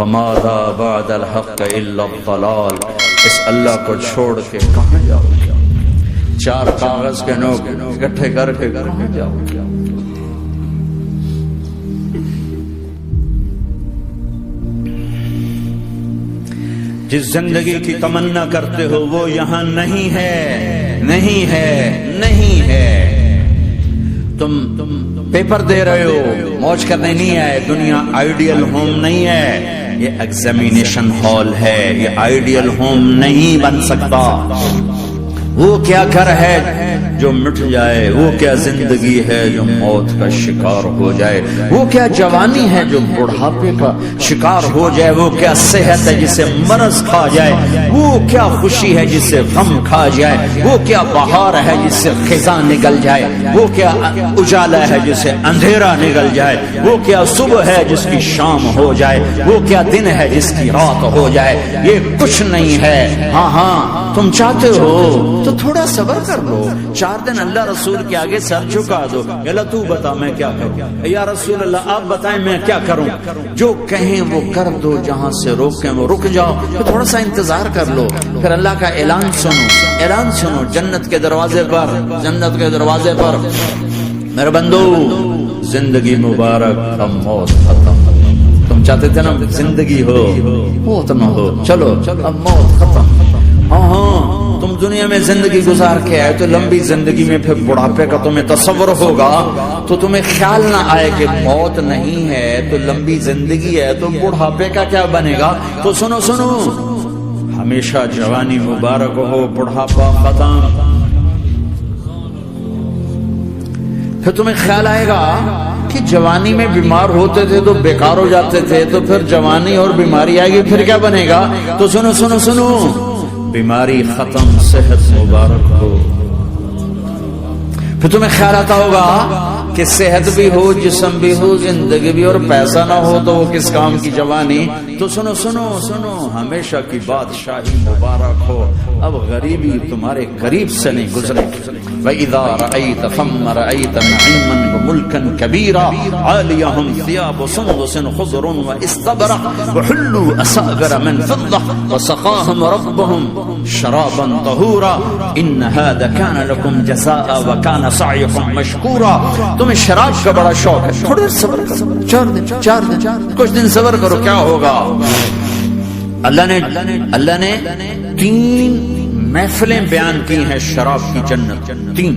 فماذا بعد الحق الا الضلال، اس اللہ کو چھوڑ کے کہاں جاؤ گے؟ چار کاغذ کے نوٹ اکٹھے کر کے کہاں جاؤ گے؟ جس زندگی کی تمنا کرتے ہو وہ یہاں نہیں ہے، نہیں ہے، نہیں ہے۔ تم پیپر دے رہے ہو، موج کرنے نہیں آئے۔ دنیا آئیڈیل ہوم نہیں ہے، یہ ایگزامینیشن ہال ہے، یہ آئیڈیل ہوم نہیں بن سکتا۔ وہ کیا گھر ہے جو مٹ جائے، وہ کیا زندگی ہے جو موت کا شکار ہو جائے، وہ کیا جوانی ہے جو بڑھاپے کا شکار ہو جائے، وہ کیا صحت ہے جسے مرض کھا جائے، وہ کیا خوشی ہے جسے غم کھا جائے، وہ کیا بہار ہے جس سے خزاں نکل جائے، وہ کیا اجالا ہے جسے اندھیرا نکل جائے، وہ کیا صبح ہے جس کی شام ہو جائے، وہ کیا دن ہے جس کی رات ہو جائے۔ یہ کچھ نہیں ہے۔ ہاں ہاں تم چاہتے ہو تو تھوڑا صبر کر لو، 4 دن اللہ رسول کے آگے سر جھکا دو، اللہ تو بتا میں کیا کروں، یا رسول اللہ آپ بتائیں میں کیا کروں، جو کہیں وہ کر دو، جہاں سے روکیں وہ رک جاؤ، تو تھوڑا سا انتظار کر لو، پھر اللہ کا اعلان سنو، اعلان سنو جنت کے دروازے پر، جنت کے دروازے پر۔ میرے بندو زندگی مبارک، اب موت ختم۔ تم چاہتے تھے نا زندگی ہو موت نہ ہو، چلو اب موت ختم۔ ہاں ہاں تم دنیا میں زندگی گزار کے آئے تو لمبی زندگی میں پھر بڑھاپے کا تمہیں تصور ہوگا تو تمہیں خیال نہ آئے کہ موت نہیں ہے تو لمبی زندگی ہے تو بڑھاپے کا کیا بنے گا۔ تو سنو سنو، ہمیشہ جوانی مبارک ہو، بڑھاپا ختم۔ پھر تمہیں خیال آئے گا کہ جوانی میں بیمار ہوتے تھے تو بیکار ہو جاتے تھے، تو پھر جوانی اور بیماری آئے گی پھر کیا بنے گا۔ تو سنو سنو سنو، بیماری ختم، صحت مبارک ہو۔ پھر تمہیں خیال آتا ہوگا کہ صحت بھی ہو، جسم بھی ہو، زندگی بھی، اور پیسہ نہ ہو تو وہ کس کام کی جوانی۔ تو سنو سنو سنو، ہمیشہ کی بادشاہی مبارک ہو، اب غریبی تمہارے قریب سے نہیں گزرے۔ وَإِذَا رَأَيْتَ ثَمَّ رَأَيْتَ نَعِيمًا وَمُلْكًا كَبِيرًا عَالِيَهُمْ ثِيَابُ سُنْدُسٍ خُضْرٌ وَإِسْتَبْرَقٌ وَحُلُّوا أَسَاوِرَ مِنْ فِضَّةٍ وَسَقَاهُمْ رَبُّهُمْ شَرَابًا طَهُورًا إِنَّ هَذَا كَانَ لَكُمْ جَزَاءً وَكَانَ سَعْيُكُمْ مَشْكُورًا۔ تمہیں شراب کا بڑا شوق ہے، تھوڑے صبر کرو، 4 دن کچھ دن صبر کرو، کیا ہوگا۔ اللہ نے 3 محفلیں بیان کی ہیں شراب کی جنت، 3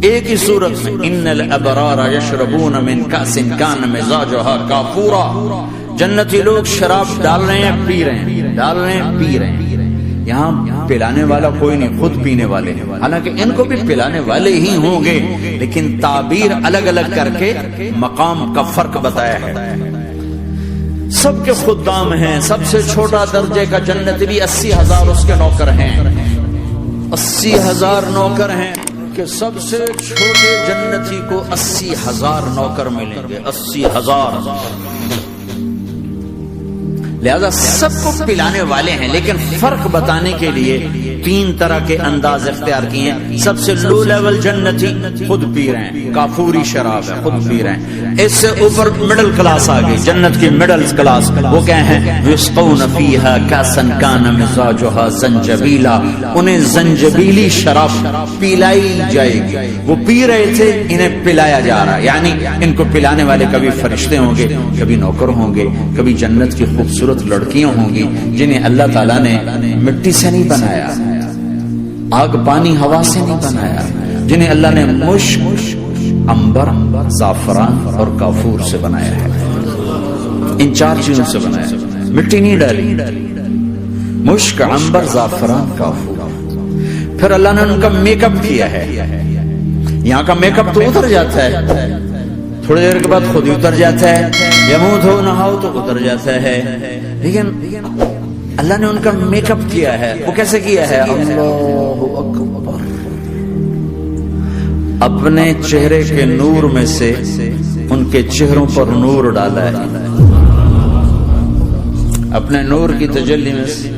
ایک ہی صورت میں۔ ان الابرار یشربون من کاس کان مزاجها کافورا، جنتی لوگ شراب ڈال رہے ہیں، پی رہے ہیں، ڈال رہے ہیں، پی رہے ہیں۔ یہاں پلانے والا کوئی نہیں، خود پینے والے ہیں، حالانکہ ان کو بھی پلانے والے ہی ہوں گے، لیکن تعبیر الگ الگ کر کے مقام کا فرق بتایا ہے۔ سب کے خدام ہیں، سب سے چھوٹا درجے کا جنت بھی 80,000 اس کے نوکر ہیں، 80,000 نوکر ہیں، کہ سب سے چھوٹے جنتی کو 80,000 نوکر ملیں گے، 80,000۔ لہذا سب کو پلانے والے ہیں، لیکن فرق بتانے کے لیے 3 طرح کے انداز اختیار کیے ہیں۔ سب سے لو لیول جنتی خود پی رہے ہیں، کافوری شراب ہے، خود پی رہے ہیں۔ اس سے اوپر مڈل کلاس آ گئی، جنت کی مڈل کلاس، وہ کیا ہیں؟ یسقون فیہا کاسا کان مزاجها زنجبیلا، انہیں زنجبیلی شراب پلائی جائے گی۔ وہ پی رہے تھے، انہیں پلایا جا رہا ہے، یعنی ان کو پلانے والے کبھی فرشتے ہوں گے، کبھی نوکر ہوں گے، کبھی جنت کی خوبصورت لڑکیاں ہوں گی جنہیں اللہ تعالیٰ نے مٹی سے نہیں بنایا، آگ پانی ہوا سے نہیں بنایا، جنہیں اللہ نے مشک، عنبر، زعفران اور کافور سے بنایا ہے۔ ان 4 چیزوں سے بنایا ہے، مٹی نہیں ڈالی، مشک، عنبر، زعفران، کافور۔ پھر اللہ نے ان کا میک اپ کیا ہے۔ یہاں کا میک اپ تو اتر جاتا ہے، تھوڑی دیر کے بعد خود ہی اتر جاتا ہے، یا منہ دھو نہاؤ تو اتر جاتا ہے، لیکن اللہ نے ان کا میک اپ کیا ہے۔ وہ کیسے کیا ہے؟ اللہ اکبر، اپنے چہرے کے نور میں سے ان کے چہروں پر نور ڈالا ہے، اپنے نور کی تجلی میں سے،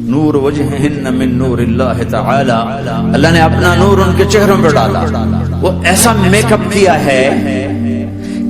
نور وجہہن من نور اللہ تعالی، اللہ نے اپنا نور ان کے چہروں پر ڈالا۔ وہ ایسا میک اپ کیا ہے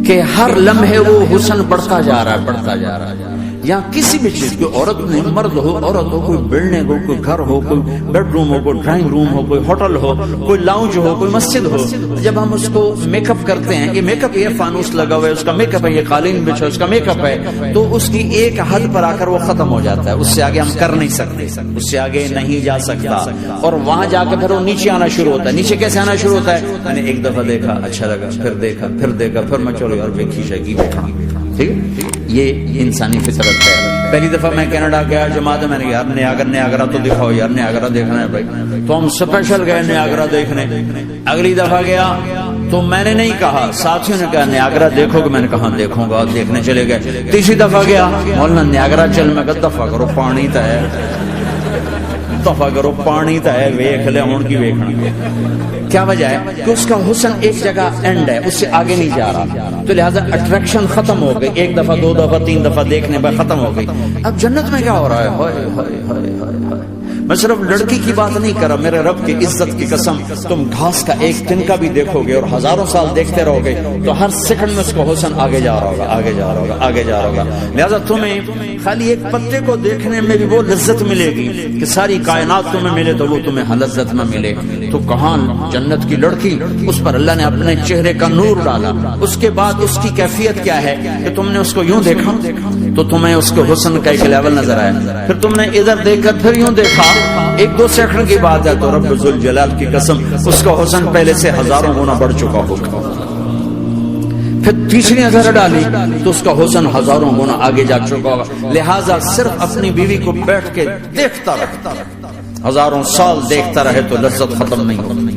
کہ ہر لمحے وہ حسن بڑھتا جا رہا ہے، بڑھتا جا رہا ہے. یا کسی بھی چیز، کوئی عورت نہیں، مرد ہو، عورت ہو، کوئی بلڈنگ ہو، کوئی گھر ہو، کوئی بیڈ روم ہو، کوئی ڈرائنگ روم ہو، کوئی ہوٹل ہو، کوئی لاؤنج ہو، کوئی مسجد ہو، جب ہم اس کو میک اپ کرتے ہیں، یہ میک اپ، یہ فانوس لگا ہوا ہے اس کا میک اپ ہے، یہ قالین بچھا اس کا میک اپ ہے، تو اس کی ایک حد پر آ کر وہ ختم ہو جاتا ہے. اس سے آگے ہم کر نہیں سکتے، اس سے آگے نہیں جا سکتا. اور وہاں جا کے پھر وہ نیچے آنا شروع ہوتا ہے. نیچے کیسے آنا شروع ہوتا ہے؟ میں نے ایک دفعہ دیکھا، اچھا لگا، پھر دیکھا، پھر دیکھا، پھر میں چلو یار دیکھی شکی بیٹھا. ٹھیک ہے، یہ انسانی فطرت ہے. پہلی دفعہ میں کینیڈا گیا جماعت میں نے یار نیاگرا تو دکھاؤ یار، نیاگرا دیکھنا ہے بھائی. تو ہم اسپیشل گئے نیاگرا دیکھنے. اگلی دفعہ گیا تو میں نے نہیں کہا، ساتھیوں نے کہا نیاگرا دیکھو گے، میں نے کہا دیکھوں گا، دیکھنے چلے گئے. تیسری دفعہ گیا، مولانا نیاگرا چل، میں کہا دفعہ کرو پانی تا ہے، دفعہ کرو پانی تا ہے، ویکھ لے ہون کی ویکھنا. کیا وجہ ہے؟ کہ اس کا حسن ایک جگہ اینڈ ہے، اس سے آگے نہیں جا رہا. تو لہذا اٹریکشن ختم ہو گئی، ایک دفعہ، دو دفعہ، تین دفعہ دیکھنے پر ختم ہو گئی. اب جنت میں کیا ہو رہا ہے؟ ہائے ہائے ہائے ہائے. میں صرف لڑکی کی بات نہیں کر رہا، میرے رب کی عزت کی قسم، تم گھاس کا ایک تنکا بھی دیکھو گے اور ہزاروں سال دیکھتے رہو گے تو ہر سیکنڈ میں اس کو حسن آگے جا رہا ہوگا، آگے جا رہا ہوگا، آگے جا رہا ہوگا. لہذا تمہیں خالی ایک پتے کو دیکھنے میں بھی وہ لذت ملے گی کہ ساری کائنات تمہیں ملے تو وہ تمہیں لذت نہ ملے. تو کہاں جنت کی لڑکی، اس پر اللہ نے اپنے چہرے کا نور ڈالا. اس کے بعد اس کی کیفیت کیا ہے کہ تم نے اس کو یوں دیکھا تو تمہیں اس کے حسن کا ایک لیول نظر آیا. پھر تم نے ادھر دیکھ کر پھر یوں دیکھا، ایک دو سیکنڈ کی بات ہے تو رب ذوالجلال کی قسم اس کا حسن پہلے سے ہزاروں گنا بڑھ چکا ہوگا. پھر تیسری نظر ڈالی تو اس کا حسن ہزاروں گنا آگے جا چکا ہوگا. لہٰذا صرف اپنی بیوی کو بیٹھ کے دیکھتا رہتا، ہزاروں سال دیکھتا رہے تو لذت ختم نہیں ہوتی.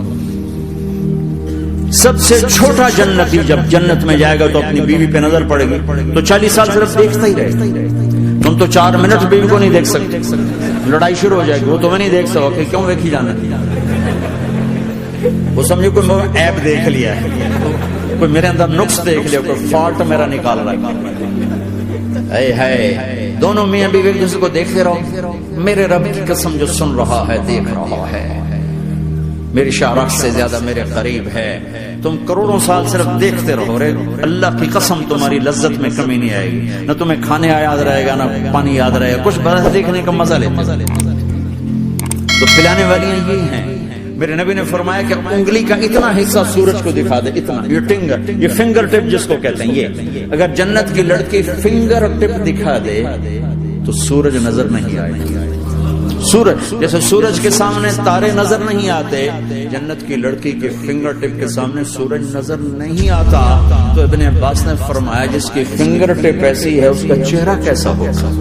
سب سے چھوٹا جنتی جب جنت میں جائے گا تو اپنی بیوی پہ نظر پڑے گی تو 40 سال صرف دیکھتا ہی رہے. تم تو 4 منٹ بیوی کو نہیں دیکھ سکتے، لڑائی شروع ہو جائے گی. وہ تمہیں نہیں دیکھ سکو، کیوں دیکھی جانا؟ وہ سمجھو کوئی ایپ دیکھ لیا ہے، کوئی میرے اندر نقص دیکھ لیا، کوئی فالٹ میرا نکال رہا ہے. دونوں میاں بیوی ایک دوسرے کو دیکھتے رہو. میرے رب کی قسم جو سن رہا ہے، دیکھ رہا ہے، میری شارخ سے زیادہ میرے قریب ہے. تم کروڑوں سال صرف دیکھتے رہو رے، اللہ کی قسم تمہاری لذت میں کمی نہیں آئے گی. نہ تمہیں کھانے یاد رہے گا، نہ پانی یاد رہے گا، کچھ بس دیکھنے کا مزہ لیتے. تو پلانے والی یہ ہیں. میرے نبی نے فرمایا کہ انگلی کا اتنا حصہ سورج کو دکھا دے، اتنا، یہ فنگر ٹپ جس کو کہتے ہیں، یہ اگر جنت کی لڑکی فنگر ٹپ دکھا دے تو سورج نظر نہیں آئے گا. سورج جیسے سورج کے سامنے تارے نظر نہیں آتے، جنت کی لڑکی کے فنگر ٹپ کے سامنے سورج نظر نہیں آتا. تو ابن عباس نے فرمایا جس کی فنگر ٹپ ایسی ہے اس کا چہرہ کیسا ہوگا؟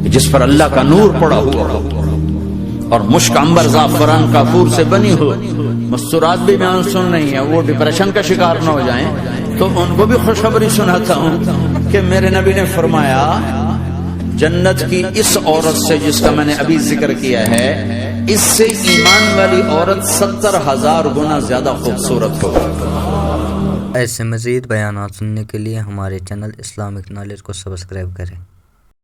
جس پر اللہ کا نور پڑا ہوا ہو اور مشک عنبر زعفران کافور سے بنی ہو. مستورات بھی بیان سن رہی ہیں، وہ ڈپریشن کا شکار نہ ہو جائیں تو ان کو بھی خوشخبری سناتا ہوں کہ میرے نبی نے فرمایا جنت کی اس عورت سے جس کا میں نے ابھی ذکر کیا ہے، اس سے ایمان والی عورت 70,000 گنا زیادہ خوبصورت ہوگی. ایسے مزید بیانات سننے کے لیے ہمارے چینل اسلامک نالج کو سبسکرائب کریں.